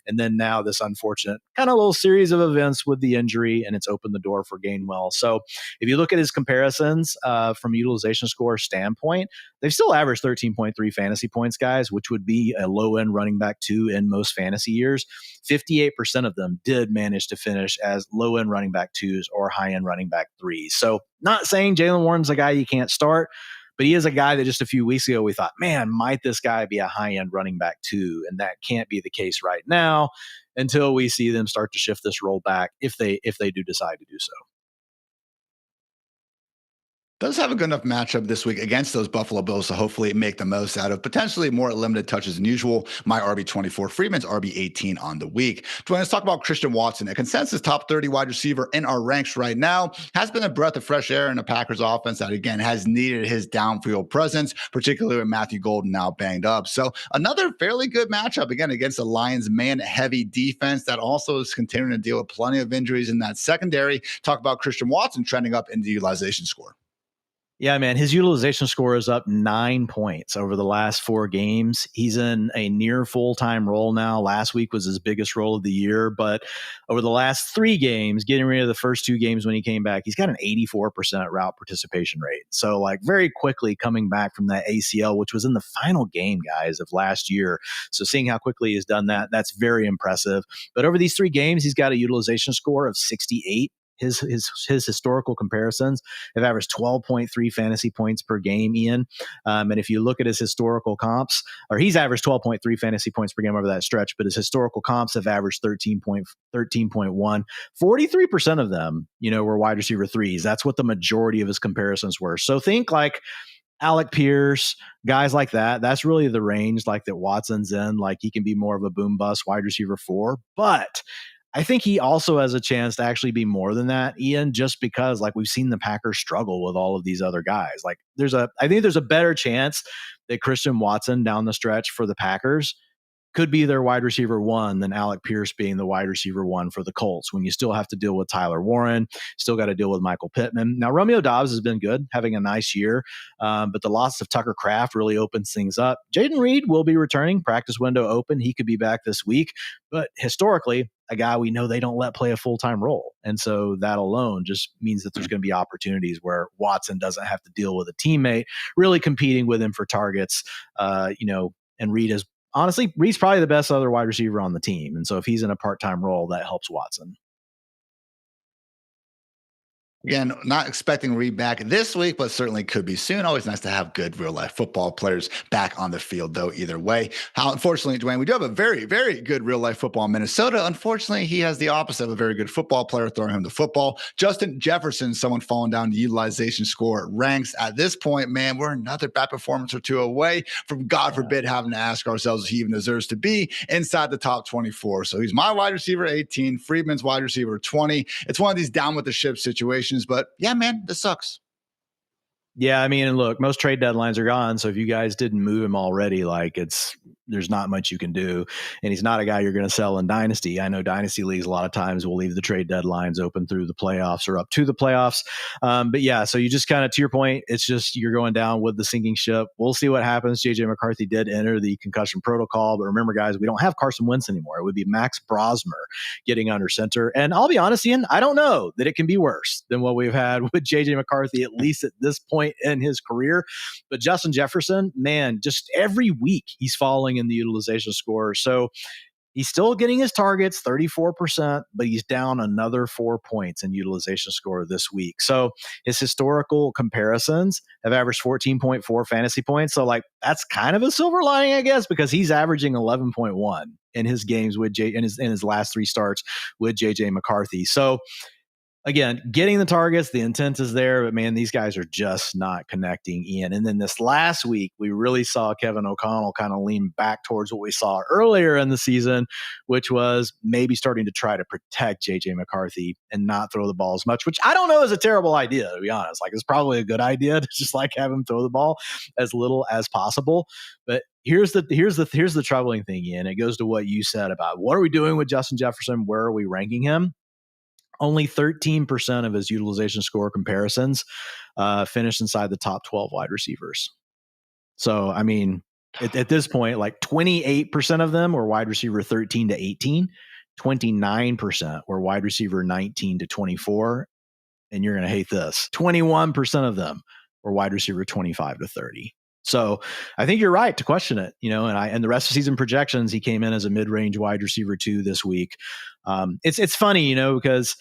And then now this unfortunate kind of little series of events with the injury, and it's opened the door for Gainwell. So if you look at his comparisons from utilization score standpoint, they've still averaged 13.3 fantasy points, guys, which would be a low-end running back 2 in most fantasy years. 58% of them did manage to finish as low-end running back 2s or high-end running back 3s. So not saying Jaylen Warren's a guy you can't start, but he is a guy that just a few weeks ago we thought, man, might this guy be a high-end running back 2? And that can't be the case right now until we see them start to shift this role back if they do decide to do so. Does have a good enough matchup this week against those Buffalo Bills to hopefully make the most out of potentially more limited touches than usual. My RB24, Freeman's RB18 on the week. Dwain, let's talk about Christian Watson, a consensus top 30 wide receiver in our ranks right now. Has been a breath of fresh air in the Packers offense that, again, has needed his downfield presence, particularly with Matthew Golden now banged up. So another fairly good matchup, again, against the Lions' man-heavy defense that also is continuing to deal with plenty of injuries in that secondary. Talk about Christian Watson trending up in the utilization score. Yeah, man, his utilization score is up 9 points over the last 4 games. He's in a near full-time role now. Last week was his biggest role of the year, but over the last 3 games, getting rid of the first 2 games when he came back, he's got an 84% route participation rate. So like very quickly coming back from that ACL, which was in the final game, guys, of last year. So seeing how quickly he's done that, that's very impressive. But over these 3 games, he's got a utilization score of 68. His historical comparisons have averaged 12.3 fantasy points per game, Ian. And if you look at his historical comps, or he's averaged 12.3 fantasy points per game over that stretch, but his historical comps have averaged 13.1. 43% of them, were wide receiver 3s. That's what the majority of his comparisons were. So think like Alec Pierce, guys like that. That's really the range like that Watson's in. Like he can be more of a boom bust wide receiver 4, but I think he also has a chance to actually be more than that, Ian, just because like we've seen the Packers struggle with all of these other guys. Like I think there's a better chance that Christian Watson down the stretch for the Packers could be their wide receiver 1 than Alec Pierce being the wide receiver 1 for the Colts, when you still have to deal with Tyler Warren, still got to deal with Michael Pittman. Now, Romeo Doubs has been good, having a nice year, but the loss of Tucker Kraft really opens things up. Jaden Reed will be returning, practice window open. He could be back this week, but historically, a guy we know they don't let play a full-time role. And so that alone just means that there's going to be opportunities where Watson doesn't have to deal with a teammate really competing with him for targets, and Reed is honestly, Reed's probably the best other wide receiver on the team. And so if he's in a part-time role, that helps Watson. Again, not expecting Reed back this week, but certainly could be soon. Always nice to have good real-life football players back on the field, though, either way. Unfortunately, Dwain, we do have a very, very good real-life football in Minnesota. Unfortunately, he has the opposite of a very good football player throwing him the football. Justin Jefferson, someone falling down the utilization score ranks. At this point, man, we're another bad performance or 2 away from, God forbid, having to ask ourselves if he even deserves to be inside the top 24. So he's my wide receiver 18, Friedman's wide receiver 20. It's one of these down with the ship situations. But yeah, man, this sucks. Yeah, I mean, and look, most trade deadlines are gone. So if you guys didn't move him already, like there's not much you can do. And he's not a guy you're going to sell in Dynasty. I know Dynasty leagues a lot of times will leave the trade deadlines open through the playoffs or up to the playoffs. But yeah, so you just kind of, to your point, it's just you're going down with the sinking ship. We'll see what happens. JJ McCarthy did enter the concussion protocol. But remember, guys, we don't have Carson Wentz anymore. It would be Max Brosmer getting under center. And I'll be honest, Ian, I don't know that it can be worse than what we've had with JJ McCarthy, at least at this point in his career. But Justin Jefferson, man, just every week he's falling in the utilization score. So he's still getting his targets, 34%, but he's down another 4 points in utilization score this week. So his historical comparisons have averaged 14.4 fantasy points. So like that's kind of a silver lining, I guess, because he's averaging 11.1 in his games with in his last 3 starts with JJ McCarthy. So again, getting the targets, the intent is there, but man, these guys are just not connecting, Ian. And then this last week, we really saw Kevin O'Connell kind of lean back towards what we saw earlier in the season, which was maybe starting to try to protect JJ McCarthy and not throw the ball as much, which I don't know is a terrible idea, to be honest. Like, it's probably a good idea to just like have him throw the ball as little as possible. But here's the troubling thing, Ian. It goes to what you said about what are we doing with Justin Jefferson? Where are we ranking him? Only 13% of his utilization score comparisons finished inside the top 12 wide receivers. So, I mean, at this point, like 28% of them were wide receiver 13 to 18, 29% were wide receiver 19 to 24. And you're going to hate this. 21% of them were wide receiver 25 to 30. So I think you're right to question it, and the rest of season projections, he came in as a mid-range wide receiver 2 this week. It's funny, because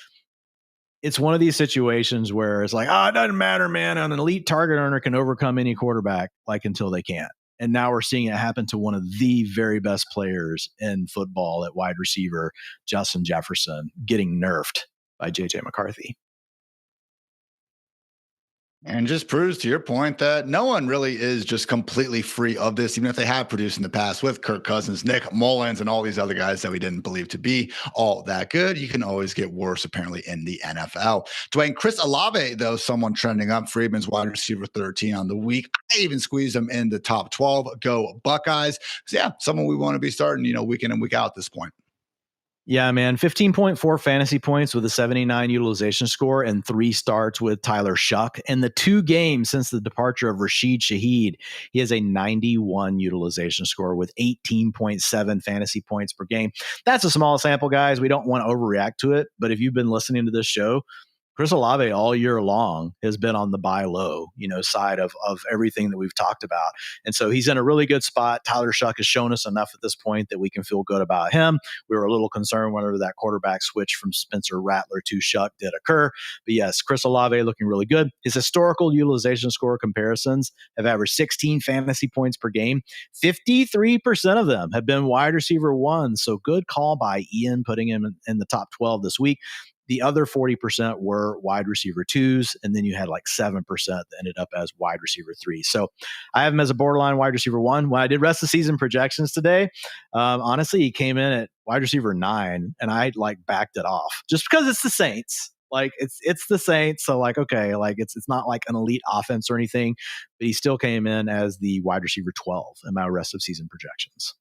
it's one of these situations where it's like, it doesn't matter, man. An elite target earner can overcome any quarterback until they can't. And now we're seeing it happen to one of the very best players in football at wide receiver, Justin Jefferson, getting nerfed by JJ McCarthy. And just proves to your point that no one really is just completely free of this, even if they have produced in the past with Kirk Cousins, Nick Mullins, and all these other guys that we didn't believe to be all that good. You can always get worse, apparently, in the NFL. Dwayne, Chris Olave, though, someone trending up, Friedman's wide receiver 13 on the week. I even squeezed him in the top 12. Go Buckeyes. So, yeah, someone we want to be starting, week in and week out at this point. Yeah, man, 15.4 fantasy points with a 79 utilization score and 3 starts with Tyler Shuck. In the 2 games since the departure of Rashid Shaheed, he has a 91 utilization score with 18.7 fantasy points per game. That's a small sample, guys. We don't want to overreact to it, but if you've been listening to this show, Chris Olave all year long has been on the buy low, side of everything that we've talked about. And so he's in a really good spot. Tyler Shuck has shown us enough at this point that we can feel good about him. We were a little concerned whenever that quarterback switch from Spencer Rattler to Shuck did occur. But yes, Chris Olave looking really good. His historical utilization score comparisons have averaged 16 fantasy points per game. 53% of them have been wide receiver 1. So good call by Ian putting him in the top 12 this week. The other 40% were wide receiver 2s, and then you had like 7% that ended up as wide receiver 3. So I have him as a borderline wide receiver 1. When I did rest of season projections today, honestly, he came in at wide receiver 9, and I backed it off just because it's the Saints. It's the Saints, so okay, it's not like an elite offense or anything, but he still came in as the wide receiver 12 in my rest of season projections.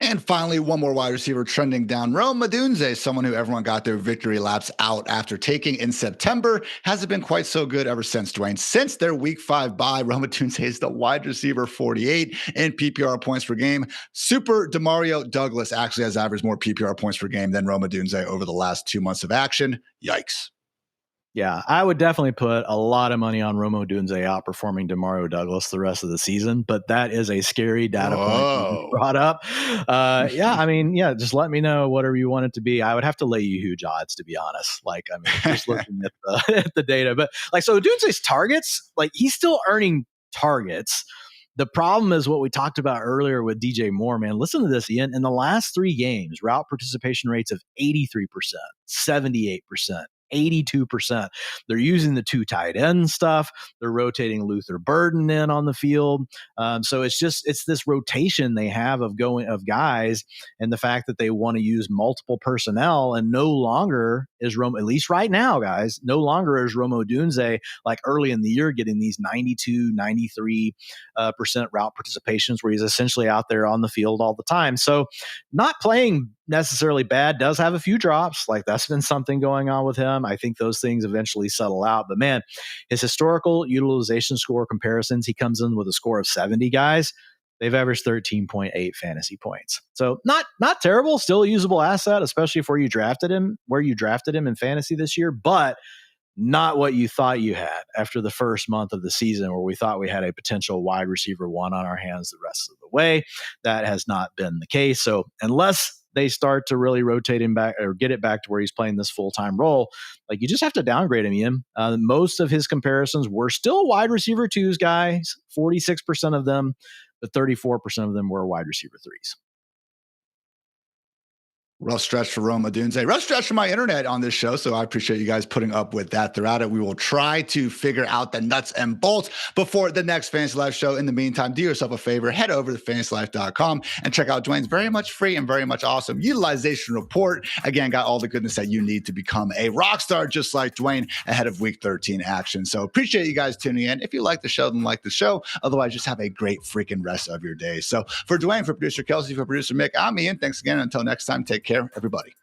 And finally, one more wide receiver trending down. Rome Odunze, someone who everyone got their victory laps out after taking in September, hasn't been quite so good ever since, Dwayne. Since their week 5 bye, Rome Odunze is the wide receiver 48 in PPR points per game. Super Demario Douglas actually has averaged more PPR points per game than Rome Odunze over the last 2 months of action. Yikes. Yeah, I would definitely put a lot of money on Rome Odunze outperforming Demario Douglas the rest of the season, but that is a scary data point you brought up. Just let me know whatever you want it to be. I would have to lay you huge odds, to be honest. Just looking at the data. But so Odunze's targets, he's still earning targets. The problem is what we talked about earlier with DJ Moore, man. Listen to this, Ian. In the last 3 games, route participation rates of 83%, 78%, 82%. They're using the 2 tight end stuff. They're rotating Luther Burden in on the field. So it's this rotation they have of guys, and the fact that they want to use multiple personnel, and no longer is Rome, at least right now, guys, no longer is Rome Odunze early in the year getting these 92, 93% route participations where he's essentially out there on the field all the time. So not playing necessarily bad, does have a few drops. That's been something going on with him. I think those things eventually settle out. But man, his historical utilization score comparisons, he comes in with a score of 70, guys. They've averaged 13.8 fantasy points. So not terrible, still a usable asset, especially where you drafted him in fantasy this year, but not what you thought you had after the first month of the season, where we thought we had a potential wide receiver 1 on our hands the rest of the way. That has not been the case. So unless they start to really rotate him back or get it back to where he's playing this full-time role, you just have to downgrade him, Ian. Most of his comparisons were still wide receiver 2s, guys, 46% of them, but 34% of them were wide receiver 3s. Rough stretch for Roma Dunze. Rough stretch for my internet on this show, so I appreciate you guys putting up with that throughout it. We will try to figure out the nuts and bolts before the next Fantasy Life show. In the meantime, do yourself a favor, head over to fantasylife.com and check out Dwayne's very much free and very much awesome utilization report. Again, got all the goodness that you need to become a rock star just like Dwayne ahead of week 13 action. So appreciate you guys tuning in. If you like the show, then like the show. Otherwise, just have a great freaking rest of your day. So for Dwayne, for producer Kelsey, for producer Mick, I'm Ian. Thanks again. Until next time, take care, everybody.